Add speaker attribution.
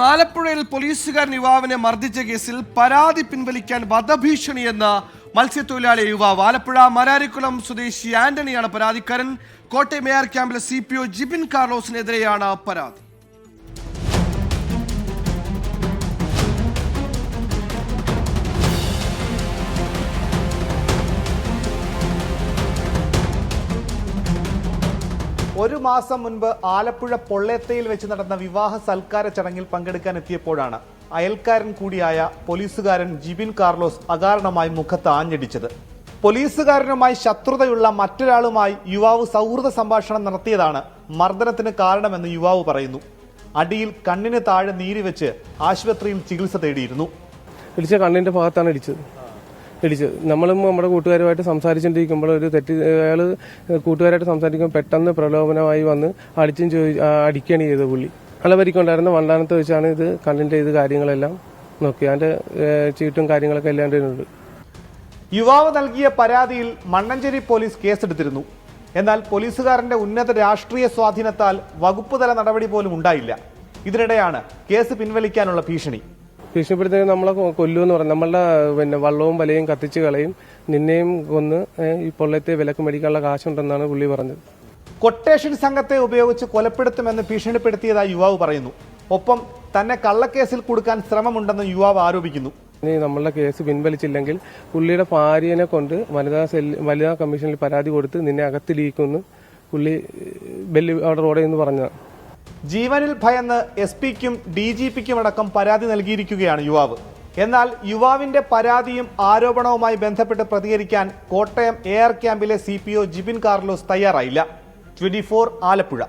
Speaker 1: ആലപ്പുഴയിൽ പോലീസുകാരൻ യുവാവിനെ മർദ്ദിച്ച കേസിൽ പരാതി പിൻവലിക്കാൻ വധഭീഷണിയെന്ന് മത്സ്യത്തൊഴിലാളി യുവാവ്. ആലപ്പുഴ മരാരിക്കുളം സ്വദേശി ആന്റണിയാണ് പരാതിക്കാരൻ. കോട്ടയം AR ക്യാമ്പിലെ CPO ജിബിൻ കാർലോസിനെതിരെയാണ് പരാതി.
Speaker 2: ഒരു മാസം മുൻപ് ആലപ്പുഴ പൊള്ളേത്തയിൽ വെച്ച് നടന്ന വിവാഹ സൽക്കാര ചടങ്ങിൽ പങ്കെടുക്കാൻ എത്തിയപ്പോഴാണ് അയൽക്കാരൻ കൂടിയായ പോലീസുകാരൻ ജിബിൻ കാർലോസ് അകാരണമായി മുഖത്ത് ആഞ്ഞടിച്ചത്. പോലീസുകാരനുമായി ശത്രുതയുള്ള മറ്റൊരാളുമായി യുവാവ് സൗഹൃദ സംഭാഷണം നടത്തിയതാണ് മർദ്ദനത്തിന് കാരണമെന്ന് യുവാവ് പറയുന്നു. അടിയിൽ കണ്ണിന് താഴെ നീര് വെച്ച് ആശുപത്രിയിൽ ചികിത്സ തേടിയിരുന്നു.
Speaker 3: ഇടിച്ച കണ്ണിന്റെ ഭാഗത്താണ് ഇടിച്ചത്. നമ്മളും നമ്മുടെ കൂട്ടുകാരുമായിട്ട് സംസാരിച്ചുകൊണ്ടിരിക്കുമ്പോൾ ഒരു അയാൾ കൂട്ടുകാരായിട്ട് സംസാരിക്കുമ്പോൾ പെട്ടെന്ന് പ്രലോഭനമായി വന്ന് അടിക്കുകയാണ് ചെയ്തത്. പുള്ളി അലവരിക്കൊണ്ടായിരുന്ന വണ്ടാനത്ത് വെച്ചാണ് ഇത് കണ്ണിന്റെ ഇത് കാര്യങ്ങളെല്ലാം നോക്കി. അതിന്റെ ചീട്ടും കാര്യങ്ങളൊക്കെ എല്ലാം ഉണ്ട്.
Speaker 2: യുവാവ് നൽകിയ പരാതിയിൽ മണ്ണഞ്ചേരി പോലീസ് കേസെടുത്തിരുന്നു. എന്നാൽ പോലീസുകാരന്റെ ഉന്നത രാഷ്ട്രീയ സ്വാധീനത്താൽ വകുപ്പ് തല നടപടി പോലും ഉണ്ടായില്ല. ഇതിനിടെയാണ് കേസ് പിൻവലിക്കാനുള്ള ഭീഷണി.
Speaker 3: ഭീഷണിപ്പെടുത്തി നമ്മളെ കൊല്ലുമെന്ന് പറഞ്ഞു. നമ്മളുടെ വള്ളവും വലയും കത്തിച്ച് കളയും, നിന്നെയും കൊന്ന് ഈ പൊള്ളത്തെ വിലക്ക് മേടിക്കാനുള്ള കാശുണ്ടെന്നാണ് പുള്ളി പറഞ്ഞത്.
Speaker 2: കൊട്ടേഷൻ സംഘത്തെ ഉപയോഗിച്ച് കൊലപ്പെടുത്തുമെന്ന് ഭീഷണിപ്പെടുത്തിയതായി യുവാവ് പറയുന്നു. ഒപ്പം തന്നെ കള്ളക്കേസിൽ കൊടുക്കാൻ ശ്രമമുണ്ടെന്ന് യുവാവ് ആരോപിക്കുന്നു.
Speaker 3: ഇനി നമ്മളുടെ കേസ് പിൻവലിച്ചില്ലെങ്കിൽ പുള്ളിയുടെ ഭാര്യനെ കൊണ്ട് വനിതാ കമ്മീഷനിൽ പരാതി കൊടുത്ത് നിന്നെ അകത്തിടിക്കുമെന്ന് പുള്ളി അവിടെ റോഡിൽ നിന്ന് പറഞ്ഞതാണ്.
Speaker 2: ജീവനിൽ ഭയന്ന് SP-ക്കും DGP-ക്കും അടക്കം പരാതി നൽകിയിരിക്കുകയാണ് യുവാവ്. എന്നാൽ യുവാവിന്റെ പരാതിയും ആരോപണവുമായി ബന്ധപ്പെട്ട് പ്രതികരിക്കാൻ കോട്ടയം AR ക്യാമ്പിലെ CPO ജിബിൻ കാർലോസ് തയ്യാറായില്ല. 24 ആലപ്പുഴ.